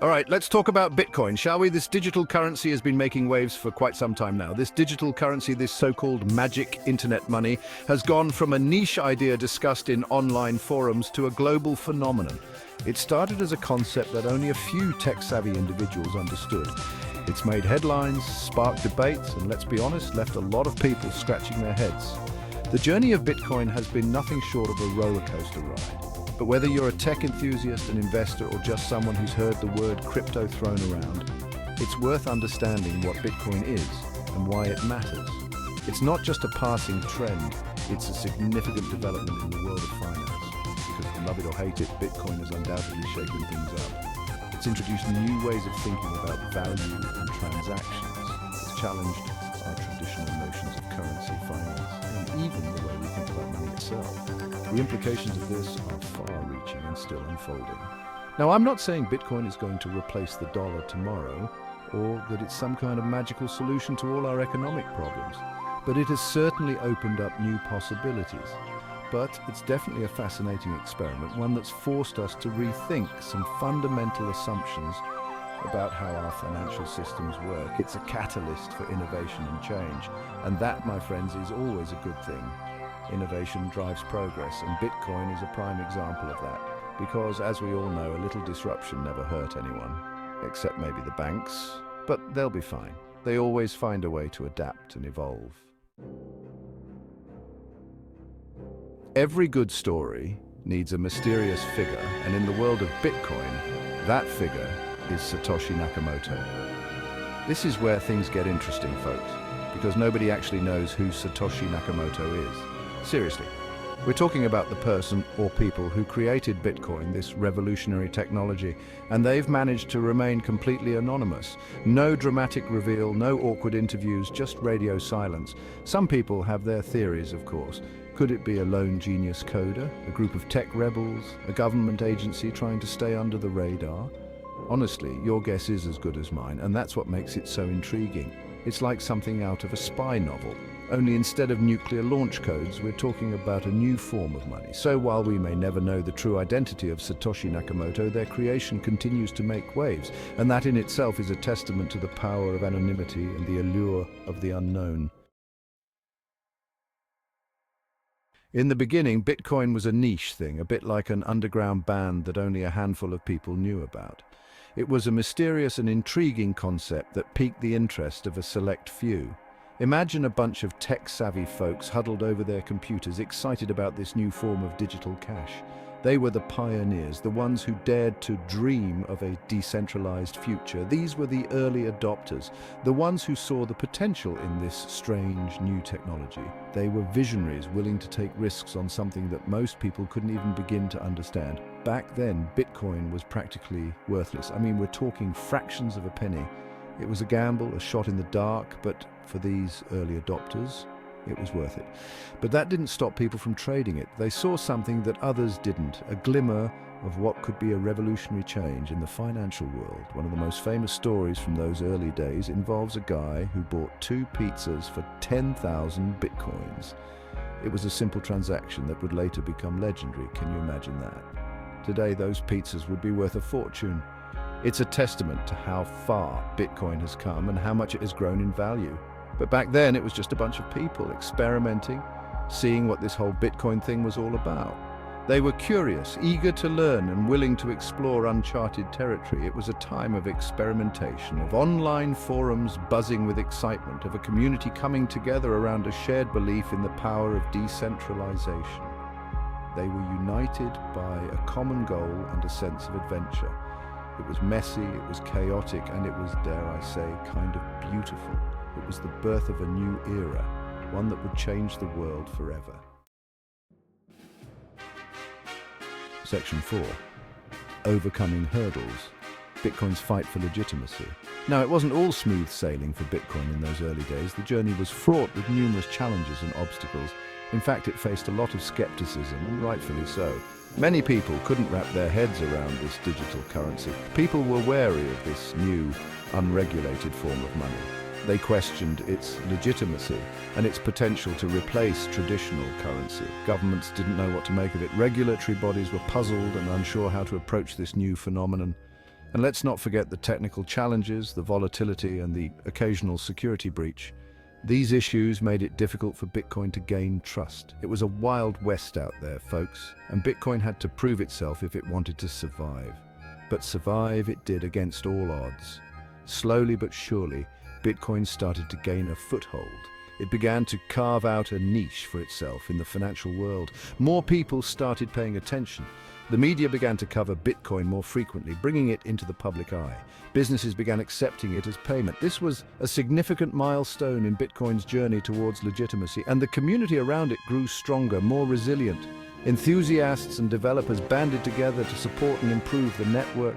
All right, let's talk about Bitcoin, shall we? This digital currency has been making waves for quite some time now. This digital currency, this so-called magic internet money, has gone from a niche idea discussed in online forums to a global phenomenon. It started as a concept that only a few tech-savvy individuals understood. It's made headlines, sparked debates, and let's be honest, left a lot of people scratching their heads. The journey of Bitcoin has been nothing short of a roller coaster ride. But whether you're a tech enthusiast, an investor, or just someone who's heard the word crypto thrown around, it's worth understanding what Bitcoin is and why it matters. It's not just a passing trend, it's a significant development in the world of finance. Because love it or hate it, Bitcoin has undoubtedly shaken things up. It's introduced new ways of thinking about value and transactions. It's challenged our traditional notions of currency, finance, and even the way we think about money itself. The implications of this are far-reaching and still unfolding. Now, I'm not saying Bitcoin is going to replace the dollar tomorrow, or that it's some kind of magical solution to all our economic problems, but it has certainly opened up new possibilities. But it's definitely a fascinating experiment, one that's forced us to rethink some fundamental assumptions about how our financial systems work. It's a catalyst for innovation and change, and that, my friends, is always a good thing. Innovation drives progress, and Bitcoin is a prime example of that. Because, as we all know, a little disruption never hurt anyone, except maybe the banks, but they'll be fine. They always find a way to adapt and evolve. Every good story needs a mysterious figure, and in the world of Bitcoin, that figure is Satoshi Nakamoto. This is where things get interesting, folks, because nobody actually knows who Satoshi Nakamoto is. Seriously, we're talking about the person or people who created Bitcoin, this revolutionary technology, and they've managed to remain completely anonymous. No dramatic reveal, no awkward interviews, just radio silence. Some people have their theories, of course. Could it be a lone genius coder, a group of tech rebels, a government agency trying to stay under the radar? Honestly, your guess is as good as mine, and that's what makes it so intriguing. It's like something out of a spy novel. Only instead of nuclear launch codes, we're talking about a new form of money. So while we may never know the true identity of Satoshi Nakamoto, their creation continues to make waves, and that in itself is a testament to the power of anonymity and the allure of the unknown. In the beginning, Bitcoin was a niche thing, a bit like an underground band that only a handful of people knew about. It was a mysterious and intriguing concept that piqued the interest of a select few. Imagine a bunch of tech-savvy folks huddled over their computers, excited about this new form of digital cash. They were the pioneers, the ones who dared to dream of a decentralized future. These were the early adopters, the ones who saw the potential in this strange new technology. They were visionaries, willing to take risks on something that most people couldn't even begin to understand. Back then, Bitcoin was practically worthless. I mean, we're talking fractions of a penny. It was a gamble, a shot in the dark, but for these early adopters, it was worth it. But that didn't stop people from trading it. They saw something that others didn't, a glimmer of what could be a revolutionary change in the financial world. One of the most famous stories from those early days involves a guy who bought 2 pizzas for 10,000 bitcoins. It was a simple transaction that would later become legendary. Can you imagine that? Today, those pizzas would be worth a fortune. It's a testament to how far Bitcoin has come and how much it has grown in value. But back then, it was just a bunch of people experimenting, seeing what this whole Bitcoin thing was all about. They were curious, eager to learn, and willing to explore uncharted territory. It was a time of experimentation, of online forums buzzing with excitement, of a community coming together around a shared belief in the power of decentralization. They were united by a common goal and a sense of adventure. It was messy, it was chaotic, and it was, dare I say, kind of beautiful. It was the birth of a new era, one that would change the world forever. Section 4. Overcoming hurdles. Bitcoin's fight for legitimacy. Now, it wasn't all smooth sailing for Bitcoin in those early days. The journey was fraught with numerous challenges and obstacles. In fact, it faced a lot of skepticism, and rightfully so. Many people couldn't wrap their heads around this digital currency. People were wary of this new, unregulated form of money. They questioned its legitimacy and its potential to replace traditional currency. Governments didn't know what to make of it. Regulatory bodies were puzzled and unsure how to approach this new phenomenon. And let's not forget the technical challenges, the volatility, and the occasional security breach. These issues made it difficult for Bitcoin to gain trust. It was a wild west out there, folks, and Bitcoin had to prove itself if it wanted to survive. But survive it did against all odds. Slowly but surely, Bitcoin started to gain a foothold. It began to carve out a niche for itself in the financial world. More people started paying attention. The media began to cover Bitcoin more frequently, bringing it into the public eye. Businesses began accepting it as payment. This was a significant milestone in Bitcoin's journey towards legitimacy, and the community around it grew stronger, more resilient. Enthusiasts and developers banded together to support and improve the network.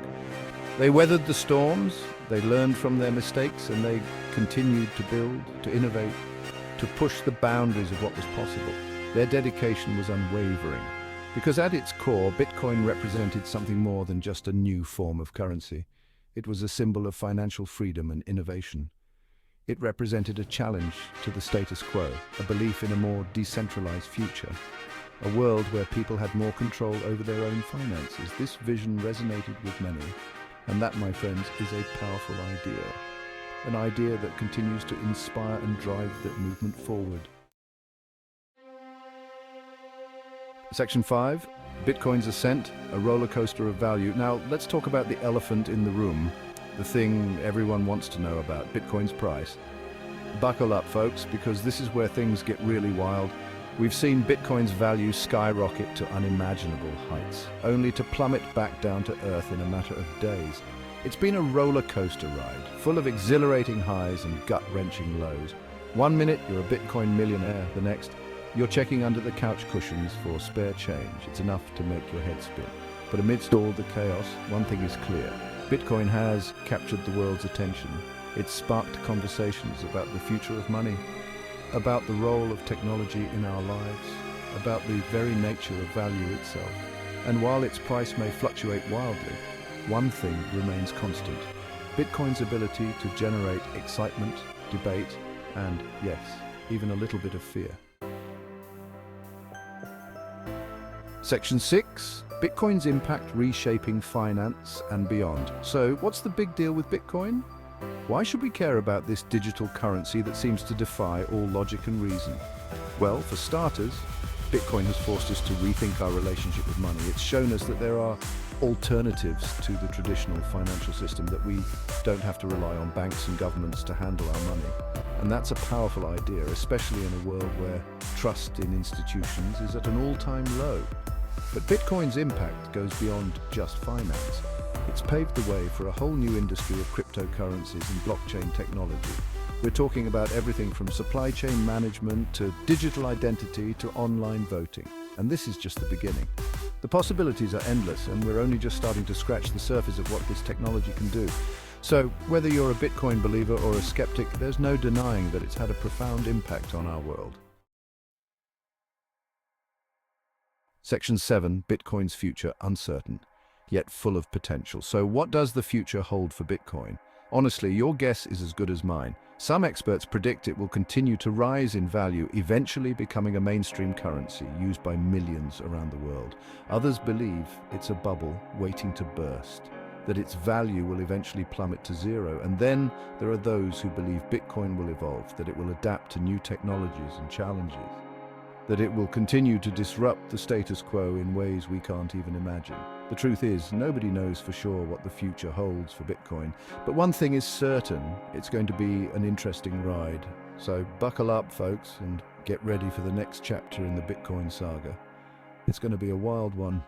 They weathered the storms, they learned from their mistakes, and they continued to build, to innovate, to push the boundaries of what was possible. Their dedication was unwavering, because at its core, Bitcoin represented something more than just a new form of currency. It was a symbol of financial freedom and innovation. It represented a challenge to the status quo, a belief in a more decentralized future, a world where people had more control over their own finances. This vision resonated with many, and that, my friends, is a powerful idea. An idea that continues to inspire and drive that movement forward. Section 5, Bitcoin's ascent, a roller coaster of value. Now, let's talk about the elephant in the room, the thing everyone wants to know about, Bitcoin's price. Buckle up, folks, because this is where things get really wild. We've seen Bitcoin's value skyrocket to unimaginable heights, only to plummet back down to earth in a matter of days. It's been a roller coaster ride, full of exhilarating highs and gut-wrenching lows. One minute, you're a Bitcoin millionaire. The next, you're checking under the couch cushions for spare change. It's enough to make your head spin. But amidst all the chaos, one thing is clear. Bitcoin has captured the world's attention. It's sparked conversations about the future of money, about the role of technology in our lives, about the very nature of value itself. And while its price may fluctuate wildly, one thing remains constant: Bitcoin's ability to generate excitement, debate, and, yes, even a little bit of fear. Section 6, Bitcoin's impact reshaping finance and beyond. So, what's the big deal with Bitcoin? Why should we care about this digital currency that seems to defy all logic and reason? Well, for starters, Bitcoin has forced us to rethink our relationship with money. It's shown us that there are alternatives to the traditional financial system, that we don't have to rely on banks and governments to handle our money. And that's a powerful idea, especially in a world where trust in institutions is at an all-time low. But Bitcoin's impact goes beyond just finance. It's paved the way for a whole new industry of cryptocurrencies and blockchain technology. We're talking about everything from supply chain management to digital identity to online voting. And this is just the beginning. The possibilities are endless, and we're only just starting to scratch the surface of what this technology can do. So, whether you're a Bitcoin believer or a skeptic, there's no denying that it's had a profound impact on our world. Section 7, Bitcoin's future uncertain, yet full of potential. So what does the future hold for Bitcoin? Honestly, your guess is as good as mine. Some experts predict it will continue to rise in value, eventually becoming a mainstream currency used by millions around the world. Others believe it's a bubble waiting to burst, that its value will eventually plummet to zero. And then there are those who believe Bitcoin will evolve, that it will adapt to new technologies and challenges, that it will continue to disrupt the status quo in ways we can't even imagine. The truth is, nobody knows for sure what the future holds for Bitcoin, but one thing is certain: it's going to be an interesting ride. So buckle up, folks, and get ready for the next chapter in the Bitcoin saga. It's going to be a wild one.